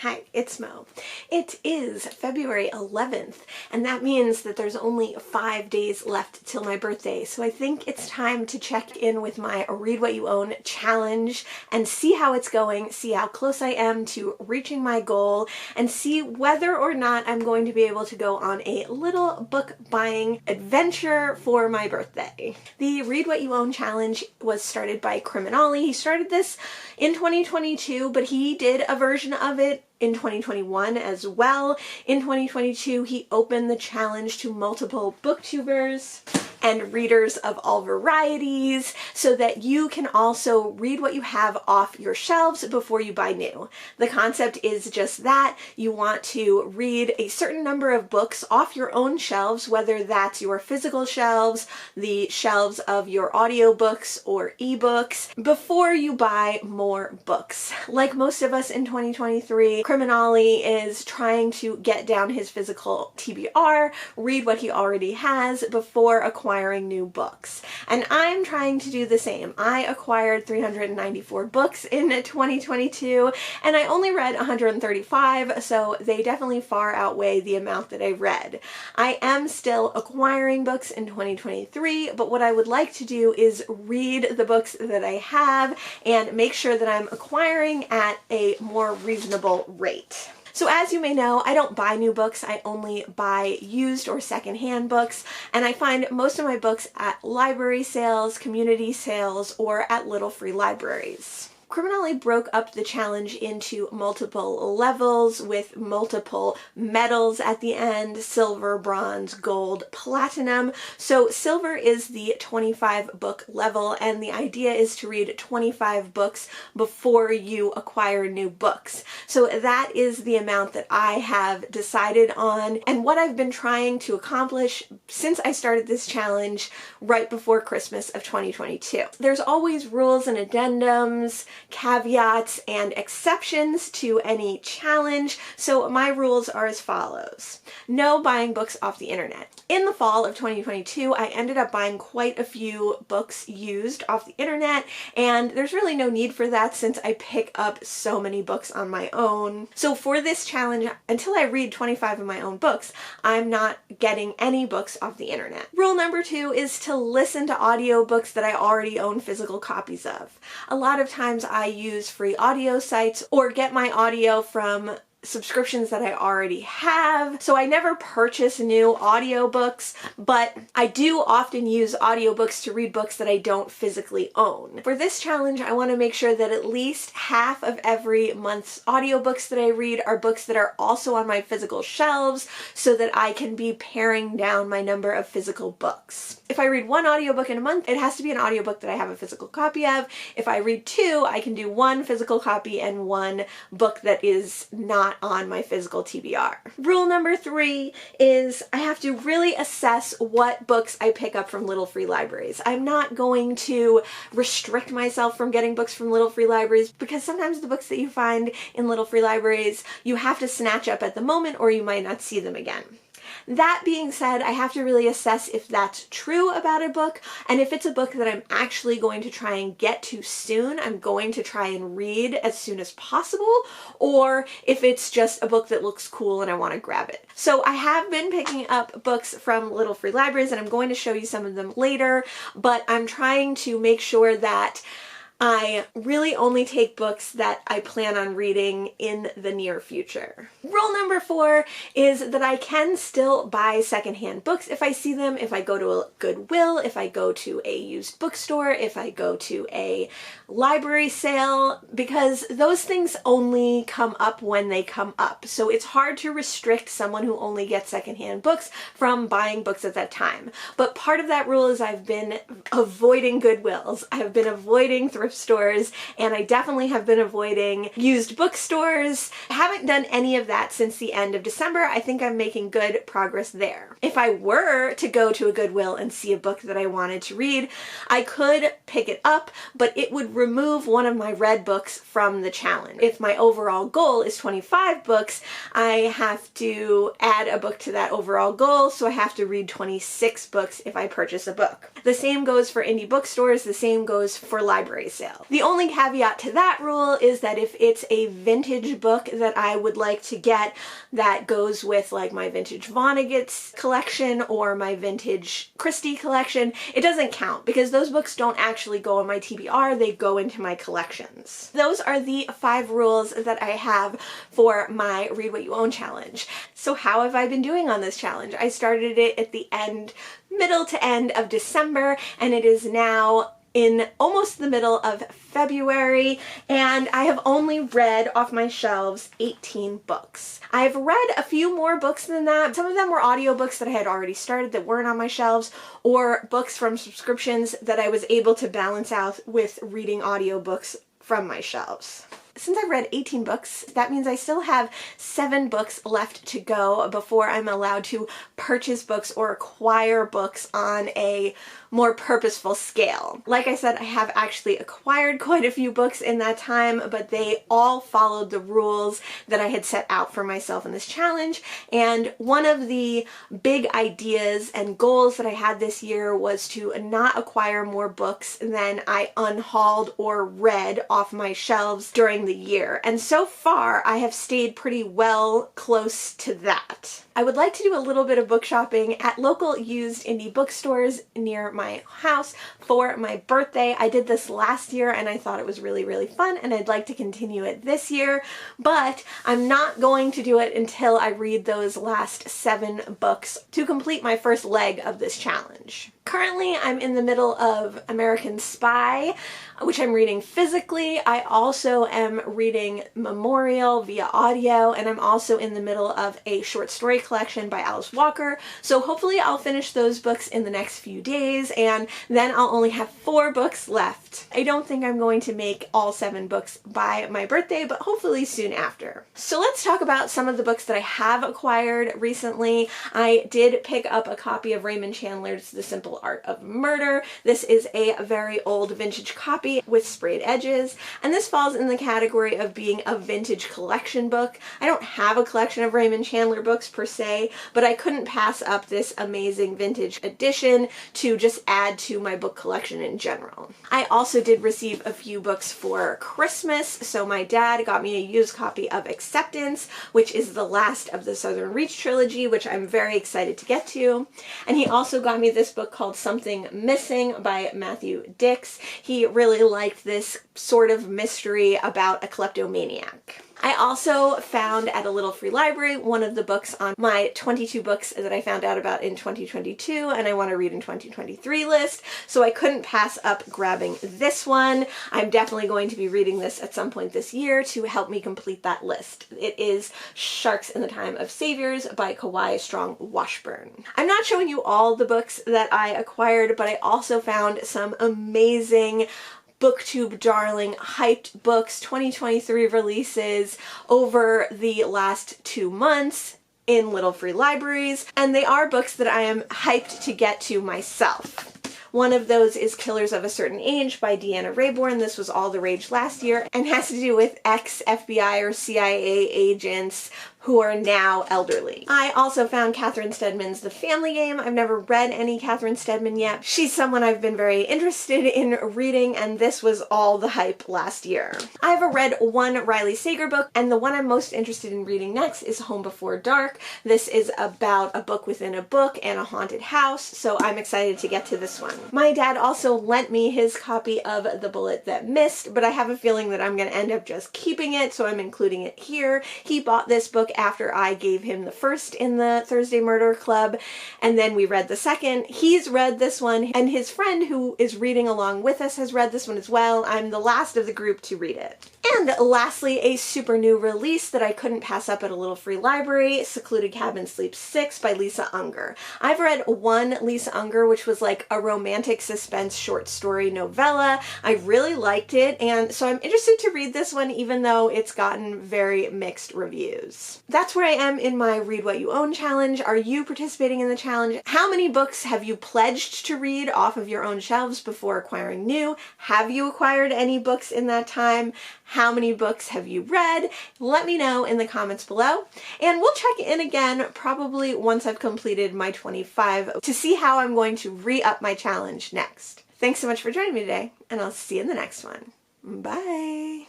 Hi, it's Mo. It is February 11th, and that means that there's only 5 days left till my birthday, so I think it's time to check in with my Read What You Own challenge and see how it's going, see how close I am to reaching my goal, and see whether or not I'm going to be able to go on a little book buying adventure for my birthday. The Read What You Own challenge was started by Criminali. He started this in 2022, but he did a version of it in 2021 as well. In 2022, he opened the challenge to multiple booktubers and readers of all varieties so that you can also read what you have off your shelves before you buy new. The concept is just that. You want to read a certain number of books off your own shelves, whether that's your physical shelves, the shelves of your audiobooks or ebooks, before you buy more books. Like most of us in 2023, Criminali is trying to get down his physical TBR, read what he already has before acquiring new books. And I'm trying to do the same. I acquired 394 books in 2022, and I only read 135, so they definitely far outweigh the amount that I read. I am still acquiring books in 2023, but what I would like to do is read the books that I have and make sure that I'm acquiring at a more reasonable rate. So as you may know, I don't buy new books, I only buy used or secondhand books, and I find most of my books at library sales, community sales, or at little free libraries. Criminali broke up the challenge into multiple levels with multiple medals at the end: silver, bronze, gold, platinum. So silver is the 25 book level, and the idea is to read 25 books before you acquire new books. So that is the amount that I have decided on and what I've been trying to accomplish since I started this challenge right before Christmas of 2022. There's always rules and addendums, caveats, and exceptions to any challenge, so my rules are as follows. No buying books off the internet. In the fall of 2022, I ended up buying quite a few books used off the internet, and there's really no need for that since I pick up so many books on my own. So for this challenge, until I read 25 of my own books, I'm not getting any books off the internet. Rule number 2 is to listen to audiobooks that I already own physical copies of. A lot of times I use free audio sites or get my audio from subscriptions that I already have, so I never purchase new audiobooks, but I do often use audiobooks to read books that I don't physically own. For this challenge, I want to make sure that at least half of every month's audiobooks that I read are books that are also on my physical shelves so that I can be paring down my number of physical books. If I read one audiobook in a month, it has to be an audiobook that I have a physical copy of. If I read 2, I can do 1 physical copy and 1 book that is not on my physical TBR. Rule number 3 is I have to really assess what books I pick up from little free libraries. I'm not going to restrict myself from getting books from little free libraries because sometimes the books that you find in little free libraries you have to snatch up at the moment or you might not see them again. That being said, I have to really assess if that's true about a book, and if it's a book that I'm actually going to try and get to soon, I'm going to try and read as soon as possible, or if it's just a book that looks cool and I want to grab it. So I have been picking up books from little free libraries, and I'm going to show you some of them later, but I'm trying to make sure that I really only take books that I plan on reading in the near future. Rule number 4 is that I can still buy secondhand books if I see them, if I go to a Goodwill, if I go to a used bookstore, if I go to a library sale, because those things only come up when they come up. So it's hard to restrict someone who only gets secondhand books from buying books at that time. But part of that rule is I've been avoiding Goodwills. I've been avoiding thrift stores, and I definitely have been avoiding used bookstores. I haven't done any of that since the end of December. I think I'm making good progress there. If I were to go to a Goodwill and see a book that I wanted to read, I could pick it up, but it would remove one of my read books from the challenge. If my overall goal is 25 books, I have to add a book to that overall goal, so I have to read 26 books if I purchase a book. The same goes for indie bookstores, the same goes for libraries. sale. The only caveat to that rule is that if it's a vintage book that I would like to get that goes with like my vintage Vonnegut's collection or my vintage Christie collection, it doesn't count because those books don't actually go on my TBR, they go into my collections. Those are the 5 rules that I have for my Read What You Own challenge. So how have I been doing on this challenge? I started it at the middle to end of December, and it is now in almost the middle of February, and I have only read off my shelves 18 books. I've read a few more books than that. Some of them were audiobooks that I had already started that weren't on my shelves, or books from subscriptions that I was able to balance out with reading audiobooks from my shelves. Since I've read 18 books, that means I still have 7 books left to go before I'm allowed to purchase books or acquire books on a more purposeful scale. Like I said, I have actually acquired quite a few books in that time, but they all followed the rules that I had set out for myself in this challenge. And one of the big ideas and goals that I had this year was to not acquire more books than I unhauled or read off my shelves during the year. And so far, I have stayed pretty well close to that. I would like to do a little bit of book shopping at local used indie bookstores near my house for my birthday. I did this last year and I thought it was really, really fun, and I'd like to continue it this year, but I'm not going to do it until I read those last 7 books to complete my first leg of this challenge. Currently, I'm in the middle of American Spy, which I'm reading physically. I also am reading Memorial via audio, and I'm also in the middle of a short story collection by Alice Walker. So hopefully I'll finish those books in the next few days, and then I'll only have 4 books left. I don't think I'm going to make all 7 books by my birthday, but hopefully soon after. So let's talk about some of the books that I have acquired recently. I did pick up a copy of Raymond Chandler's The Simple Art of Murder. This is a very old vintage copy with sprayed edges, and this falls in the category of being a vintage collection book. I don't have a collection of Raymond Chandler books per se, but I couldn't pass up this amazing vintage edition to just add to my book collection in general. I also did receive a few books for Christmas, so my dad got me a used copy of Acceptance, which is the last of the Southern Reach trilogy, which I'm very excited to get to. And he also got me this book called Something Missing by Matthew Dix. He really liked this sort of mystery about a kleptomaniac. I also found at a little free library one of the books on my 22 books that I found out about in 2022 and I want to read in 2023 list, so I couldn't pass up grabbing this one. I'm definitely going to be reading this at some point this year to help me complete that list. It is Sharks in the Time of Saviors by Kawai Strong Washburn. I'm not showing you all the books that I acquired, but I also found some amazing booktube darling hyped books, 2023 releases over the last 2 months in little free libraries, and they are books that I am hyped to get to myself. One of those is Killers of a Certain Age by Deanna Raybourn. This was all the rage last year and has to do with ex-FBI or CIA agents who are now elderly. I also found Catherine Steadman's The Family Game. I've never read any Catherine Steadman yet. She's someone I've been very interested in reading, and this was all the hype last year. I've read one Riley Sager book, and the one I'm most interested in reading next is Home Before Dark. This is about a book within a book and a haunted house, so I'm excited to get to this one. My dad also lent me his copy of The Bullet That Missed, but I have a feeling that I'm going to end up just keeping it, so I'm including it here. He bought this book after I gave him the first in the Thursday Murder Club, and then we read the second. He's read this one, and his friend who is reading along with us has read this one as well. I'm the last of the group to read it. And lastly, a super new release that I couldn't pass up at a little free library, Secluded Cabin Sleep 6 by Lisa Unger. I've read one Lisa Unger, which was like a romantic suspense short story novella. I really liked it, and so I'm interested to read this one even though it's gotten very mixed reviews. That's where I am in my Read What You Own challenge. Are you participating in the challenge? How many books have you pledged to read off of your own shelves before acquiring new? Have you acquired any books in that time? How many books have you read? Let me know in the comments below. And we'll check in again probably once I've completed my 25 to see how I'm going to re-up my challenge next. Thanks so much for joining me today, and I'll see you in the next one. Bye.